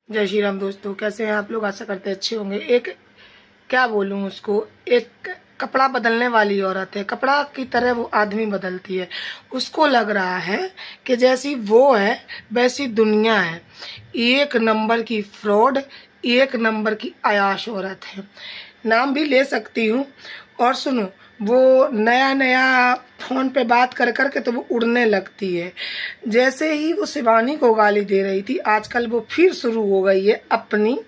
जय श्री राम दोस्तों, कैसे हैं आप लोग। आशा करते हैं अच्छे होंगे। एक क्या बोलूँ उसको, एक कपड़ा बदलने वाली औरत है, कपड़ा की तरह वो आदमी बदलती है। उसको लग रहा है कि जैसी वो है वैसी दुनिया है। एक नंबर की फ्रॉड, एक नंबर की अयाश औरत है, नाम भी ले सकती हूँ। और सुनो, वो नया नया फ़ोन पे बात कर कर के तो वो उड़ने लगती है। जैसे ही वो शिवानी को गाली दे रही थी, आजकल वो फिर शुरू हो गई है अपनी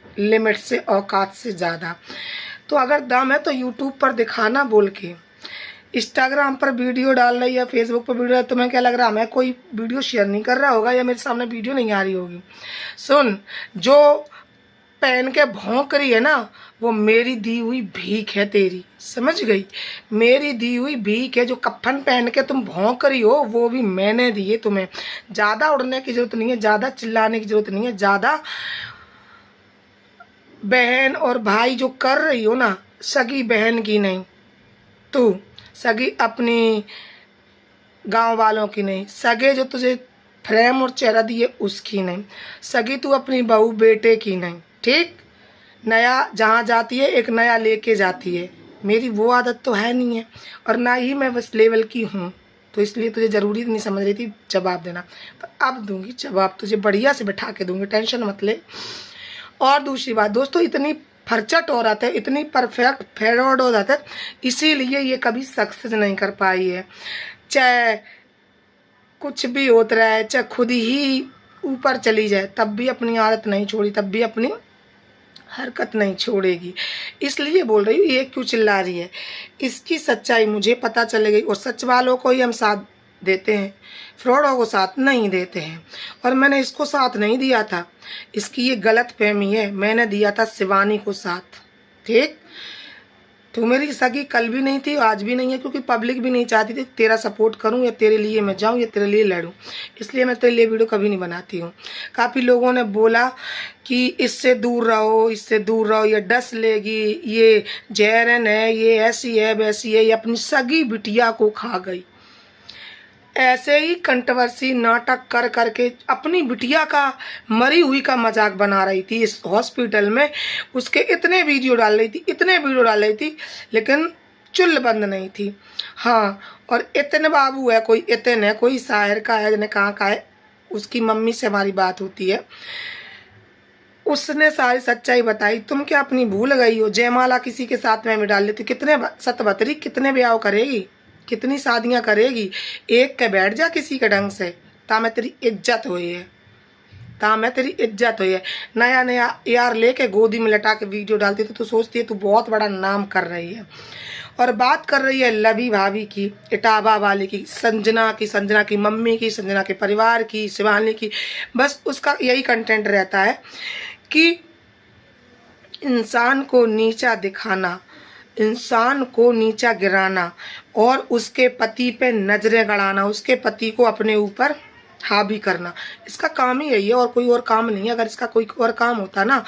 लिमिट से, औकात से ज़्यादा। तो अगर दम है तो यूट्यूब पर दिखाना बोल के इंस्टाग्राम पर वीडियो डाल रही है, फेसबुक पर वीडियो, तुम्हें क्या लग रहा है मैं कोई वीडियो शेयर नहीं कर रहा होगा या मेरे सामने वीडियो नहीं आ रही होगी। सुन, जो पहन के भौंक रही है ना, वो मेरी दी हुई भीख है तेरी, समझ गई। मेरी दी हुई भीख है। जो कफन पहन के तुम भौंक रही हो वो भी मैंने दी है तुम्हें। ज़्यादा उड़ने की जरूरत नहीं है, ज़्यादा चिल्लाने की जरूरत नहीं है, ज़्यादा बहन और भाई जो कर रही हो ना, सगी बहन की नहीं तू, सगी अपनी गांव वालों की नहीं, सगे जो तुझे फ्रेम और चेहरा दिए उसकी नहीं, सगी तू अपनी बहू बेटे की नहीं। ठीक, नया जहाँ जाती है एक नया लेके जाती है। मेरी वो आदत तो है नहीं है, और ना ही मैं उस लेवल की हूँ, तो इसलिए तुझे ज़रूरी नहीं समझ रही थी जवाब देना। पर अब दूंगी जवाब, तुझे बढ़िया से बैठा के दूंगी, टेंशन मत ले। और दूसरी बात दोस्तों, इतनी फरचट औरत है, इतनी परफेक्ट फेरवर्ड औरत है, इसीलिए ये कभी सक्सेस नहीं कर पाई है। चाहे कुछ भी होता रहे, चाहे खुद ही ऊपर चली जाए, तब भी अपनी आदत नहीं छोड़ी, तब भी अपनी हरकत नहीं छोड़ेगी। इसलिए बोल रही हूँ, ये क्यों चिल्ला रही है। इसकी सच्चाई मुझे पता चलेगी, और सच वालों को ही हम साथ देते हैं, फ्रॉडों को साथ नहीं देते हैं। और मैंने इसको साथ नहीं दिया था, इसकी ये गलत फहमी है। मैंने दिया था शिवानी को साथ। ठीक, तो मेरी सगी कल भी नहीं थी, आज भी नहीं है, क्योंकि पब्लिक भी नहीं चाहती थी तेरा सपोर्ट करूं या तेरे लिए मैं जाऊं या तेरे लिए लड़ूं। इसलिए मैं तेरे लिए वीडियो कभी नहीं बनाती हूं। काफ़ी लोगों ने बोला कि इससे दूर रहो, इससे दूर रहो, ये डस लेगी, ये जहरन है, ये ऐसी है वैसी है, ये अपनी सगी बिटिया को खा गई। ऐसे ही कंट्रोवर्सी नाटक कर करके अपनी बिटिया का, मरी हुई का मजाक बना रही थी इस हॉस्पिटल में। उसके इतने वीडियो डाल रही थी, इतने वीडियो डाल रही थी, लेकिन चुल बंद नहीं थी। हाँ, और इतने बाबू है, कोई इतने है, कोई शायर का है, जिन्हें कहाँ का है, उसकी मम्मी से हमारी बात होती है, उसने सारी सच्चाई बताई। तुम क्या अपनी भूल गई हो। जयमाला किसी के साथ में डाल लेती, कितने सतबतरी, कितने ब्याह करेगी, कितनी शादियां करेगी। एक के बैठ जा किसी के ढंग से, ता मैं तेरी इज्जत हुई है, ता मैं तेरी इज्जत हुई है। नया नया यार लेके गोदी में लटा के वीडियो डालती तो सोचती है तू बहुत बड़ा नाम कर रही है। और बात कर रही है लवी भाभी की, इटावा वाली की, संजना की मम्मी की, संजना के परिवार की, शिवानी की। बस उसका यही कंटेंट रहता है कि इंसान को नीचा दिखाना, इंसान को नीचा गिराना, और उसके पति पे नजरें गड़ाना, उसके पति को अपने ऊपर हावी करना। इसका काम ही यही है, और कोई और काम नहीं है। अगर इसका कोई और काम होता ना,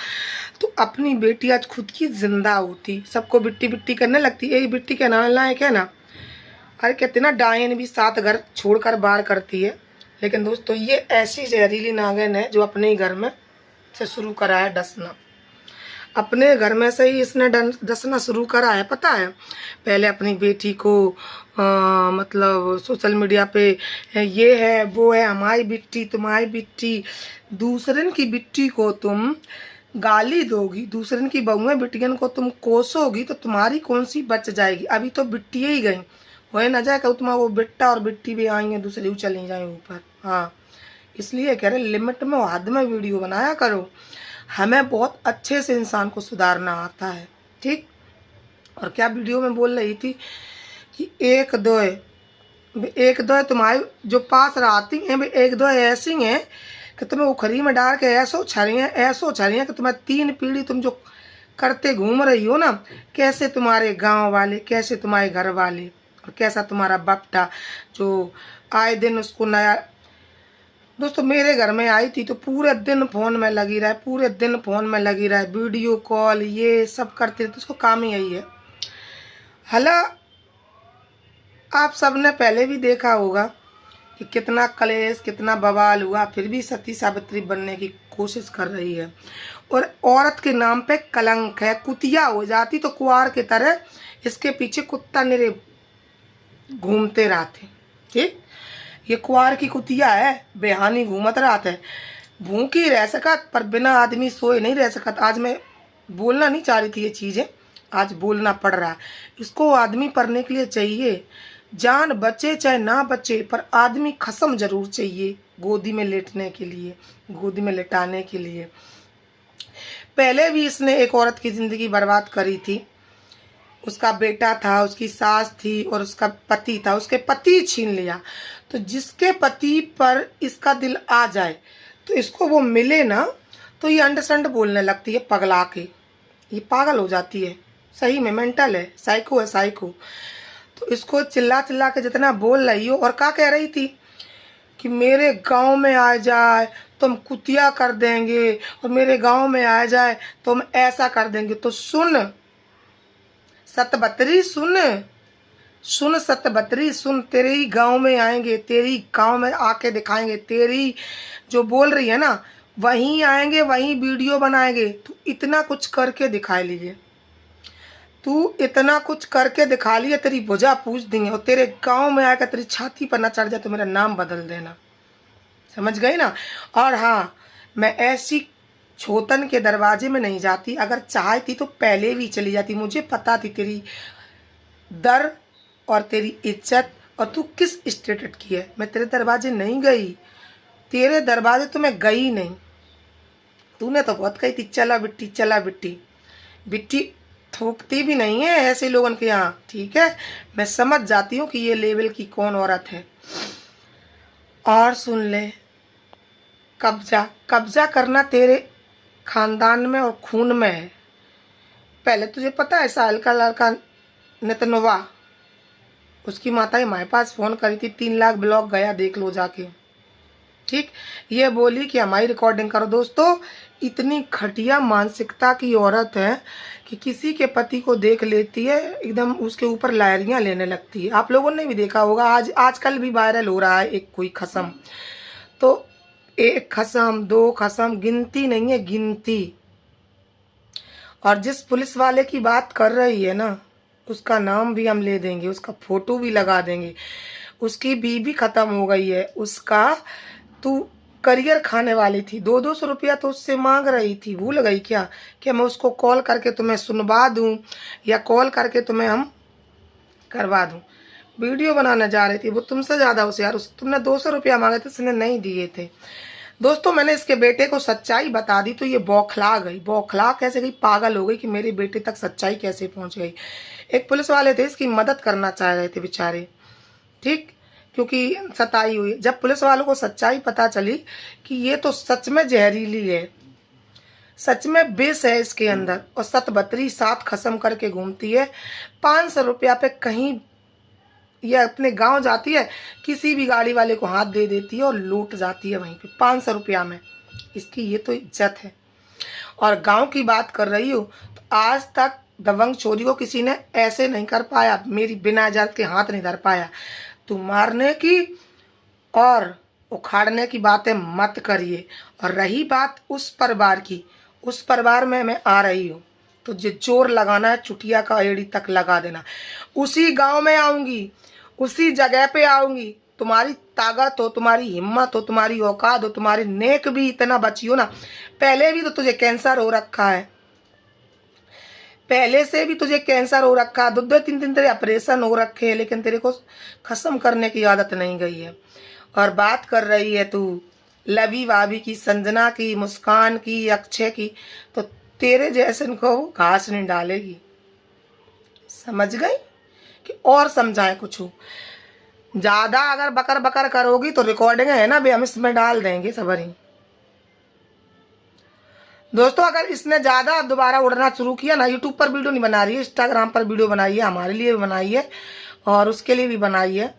तो अपनी बेटी आज खुद की जिंदा होती, सबको बिट्टी बिट्टी करने लगती। यही बिट्टी के नाम लायक है ना। अरे कहते ना, डायन भी 7 घर छोड़कर बाहर करती है। लेकिन दोस्तों, ये ऐसी जहरीली नागिन है जो अपने ही घर में से शुरू करा है डसना। अपने घर में से ही इसने डसना शुरू करा है। पता है, पहले अपनी बेटी को मतलब सोशल मीडिया पे ये है वो है, हमारी बिट्टी तुम्हारी बिट्टी। दूसरे की बिट्टी को तुम गाली दोगी, दूसरे की बहुएं बिटियन को तुम कोसोगी, तो तुम्हारी कौन सी बच जाएगी। अभी तो बिट्टी ही गई, हो ना जाए कहो तुम्हारा वो बिट्टा और बिट्टी भी आएंगे, दूसरी चली जाए ऊपर। हाँ, इसलिए कह रहे लिमिट में, हद में वीडियो बनाया करो। हमें बहुत अच्छे से इंसान को सुधारना आता है। ठीक, और क्या वीडियो में बोल रही थी कि एक दो तुम्हारे जो पास रहती हैं, एक दो ऐसी हैं कि तुम्हें उखरी में डाल के ऐसो छरी हैं कि तुम्हें 3 पीढ़ी तुम जो करते घूम रही हो ना, कैसे तुम्हारे गांव वाले, कैसे तुम्हारे घर वाले, और कैसा तुम्हारा बप्टा जो आए दिन उसको नया। दोस्तों, मेरे घर में आई थी तो पूरे दिन फ़ोन में लगी रहा है, पूरे दिन फ़ोन में लगी रहा है, वीडियो कॉल ये सब करती रहती, उसको काम ही यही है। हाला, आप सबने पहले भी देखा होगा कि कितना कलेश, कितना बवाल हुआ, फिर भी सती सावित्री बनने की कोशिश कर रही है। और औरत के नाम पे कलंक है। कुतिया हो जाती तो कुआर की तरह इसके पीछे कुत्ता निरे घूमते रहते। ठीक, ये कुआर की कुतिया है, बेहानी घूमत रहते है। भूखी रह सकत पर बिना आदमी सोए नहीं रह सकत। आज मैं बोलना नहीं चाह रही थी ये चीज़ें, आज बोलना पड़ रहा है। इसको आदमी पढ़ने के लिए चाहिए, जान बचे चाहे ना बचे पर आदमी खसम जरूर चाहिए गोदी में लेटने के लिए, गोदी में लेटाने के लिए। पहले भी इसने एक औरत की ज़िंदगी बर्बाद करी थी। उसका बेटा था, उसकी सास थी और उसका पति था। उसके पति छीन लिया। तो जिसके पति पर इसका दिल आ जाए तो इसको वो मिले ना तो ये अंडसंड बोलने लगती है, पगला के। ये पागल हो जाती है, सही में मेंटल है, साइको है, साइको। तो इसको चिल्ला चिल्ला के जितना बोल रही हो। और क्या कह रही थी कि मेरे गांव में आ जाए तो हम कुतिया कर देंगे, और मेरे गांव में आ जाए तो हम ऐसा कर देंगे। तो सुन सतबतरी, सुन सुन सतबतरी, सुन, तेरे ही गांव में आएंगे, तेरी गांव में आके दिखाएंगे। तेरी जो बोल रही है ना वहीं आएंगे, वहीं वीडियो बनाएंगे। तू इतना कुछ करके दिखा लीजिए, तू इतना कुछ करके दिखा लिया, तेरी भुजा पूछ देंगे। और तेरे गांव में आकर तेरी छाती पर ना चढ़ जाए तो मेरा नाम बदल देना, समझ गई ना। और हाँ, मैं ऐसी छोतन के दरवाजे में नहीं जाती। अगर चाहती तो पहले भी चली जाती। मुझे पता थी तेरी दर और तेरी इज्जत और तू किस स्टेटस की है। मैं तेरे दरवाजे नहीं गई, तेरे दरवाजे तो मैं गई नहीं। तूने तो बहुत कही थी चला बिट्टी, चला बिट्टी। बिट्टी थूकती भी नहीं है ऐसे लोगों के यहाँ, ठीक है। मैं समझ जाती हूँ कि ये लेवल की कौन औरत है। और सुन ले, कब्जा कब्जा करना तेरे खानदान में और खून में है। पहले तुझे पता है साहिल का लड़का नितनवा, उसकी माता हमारे पास फ़ोन करी थी, 3 लाख ब्लॉक गया, देख लो जाके। ठीक, ये बोली कि हमारी रिकॉर्डिंग करो। दोस्तों, इतनी घटिया मानसिकता की औरत है कि किसी के पति को देख लेती है, एकदम उसके ऊपर लायरियाँ लेने लगती है। आप लोगों ने भी देखा होगा, आजकल भी वायरल हो रहा है एक कोई खसम। तो 1 खसम, 2 खसम, गिनती नहीं है, गिनती। और जिस पुलिस वाले की बात कर रही है ना, उसका नाम भी हम ले देंगे, उसका फोटो भी लगा देंगे। उसकी बीवी ख़त्म हो गई है, उसका तू करियर खाने वाली थी। 200 रुपया तो उससे मांग रही थी, भूल गई क्या कि मैं उसको कॉल करके तुम्हें सुनवा दूं या कॉल करके तुम्हें हम करवा दूं। वीडियो बनाने जा रही थी, वो तुमसे ज़्यादा होशियार। तुमने 200 रुपया मांगे थे, उसने नहीं दिए थे। दोस्तों, मैंने इसके बेटे को सच्चाई बता दी तो ये बौखला गई। बौखला कैसे गई, पागल हो गई कि मेरे बेटे तक सच्चाई कैसे पहुंच गई। एक पुलिस वाले थे, इसकी मदद करना चाह रहे थे बेचारे, ठीक, क्योंकि सताई हुई। जब पुलिस वालों को सच्चाई पता चली कि ये तो सच में जहरीली है, सच में विष है इसके अंदर, और सतबतरी 7 खसम करके घूमती है। 500 रुपया पे कहीं ये अपने गांव जाती है, किसी भी गाड़ी वाले को हाथ दे देती है और लूट जाती है वहीं पे 500 रुपया में। इसकी ये तो इज्जत है। और गांव की बात कर रही हूँ तो आज तक दबंग चोरी को किसी ने ऐसे नहीं कर पाया, मेरी बिना इजाजत के हाथ नहीं धर पाया। तू मारने की और उखाड़ने की बातें मत करिए। और रही बात उस परिवार की, उस परिवार में मैं आ रही हूँ तो जो जोर लगाना है चुटिया का एड़ी तक लगा देना। उसी गांव में आऊँगी, उसी जगह पे आऊँगी। तुम्हारी ताकत हो, तुम्हारी हिम्मत हो, तुम्हारी औकात हो, तुम्हारे नेक भी इतना बची हो ना। पहले भी तो तुझे कैंसर हो रखा है, पहले से भी तुझे कैंसर हो रखा है, 2-2 3-3 तेरे ऑपरेशन हो रखे हैं, लेकिन तेरे को खत्म करने की आदत नहीं गई है। और बात कर रही है तू लवी भाभी की, संजना की, मुस्कान की, अक्षय की, तो तेरे जैसे को घास नहीं डालेगी। समझ गई कि और समझाएं कुछ ज़्यादा अगर बकर बकर करोगी तो रिकॉर्डिंग है ना भी हम इसमें डाल देंगे सबरी। दोस्तों, अगर इसने ज़्यादा दोबारा उड़ना शुरू किया ना, यूट्यूब पर वीडियो नहीं बना रही है, इंस्टाग्राम पर वीडियो बनाई है, हमारे लिए भी बनाई है और उसके लिए भी बनाई है।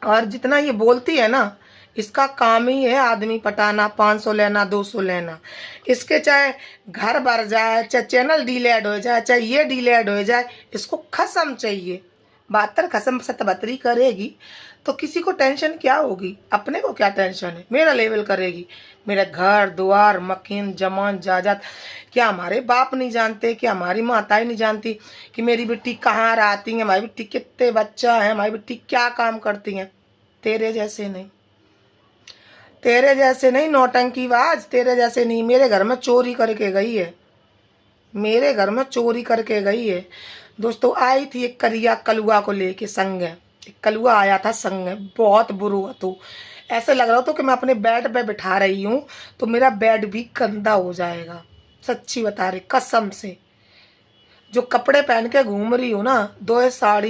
और जितना ये बोलती है ना, इसका काम ही है आदमी पटाना, 500 लेना, 200 लेना। इसके चाहे घर भर जाए, चाहे चैनल डिलीट हो जाए, चाहे ये डिलीट हो जाए, इसको खसम चाहिए। 72 खसम 77 करेगी तो किसी को टेंशन क्या होगी, अपने को क्या टेंशन है, मेरा लेवल करेगी। मेरा घर द्वार मकीन जमान जायदाद क्या हमारे बाप नहीं जानते, क्या हमारी माताएं नहीं जानती कि मेरी बेटी कहाँ रहती है, हमारी बेटी कितने बच्चा है, हमारी बेटी क्या काम करती हैं। तेरे जैसे नहीं, तेरे जैसे नहीं नौटंकीबाज, तेरे जैसे नहीं। मेरे घर में चोरी करके गई है, मेरे घर में चोरी करके गई है। दोस्तों आई थी एक करिया कलुआ को लेके संग, एक कलुआ आया था संग, बहुत बुरा तो ऐसे लग रहा था कि मैं अपने बेड पे बिठा रही हूँ तो मेरा बेड भी गंदा हो जाएगा। सच्ची बता रही कसम से, जो कपड़े पहन के घूम रही हूँ ना, 2 साड़ी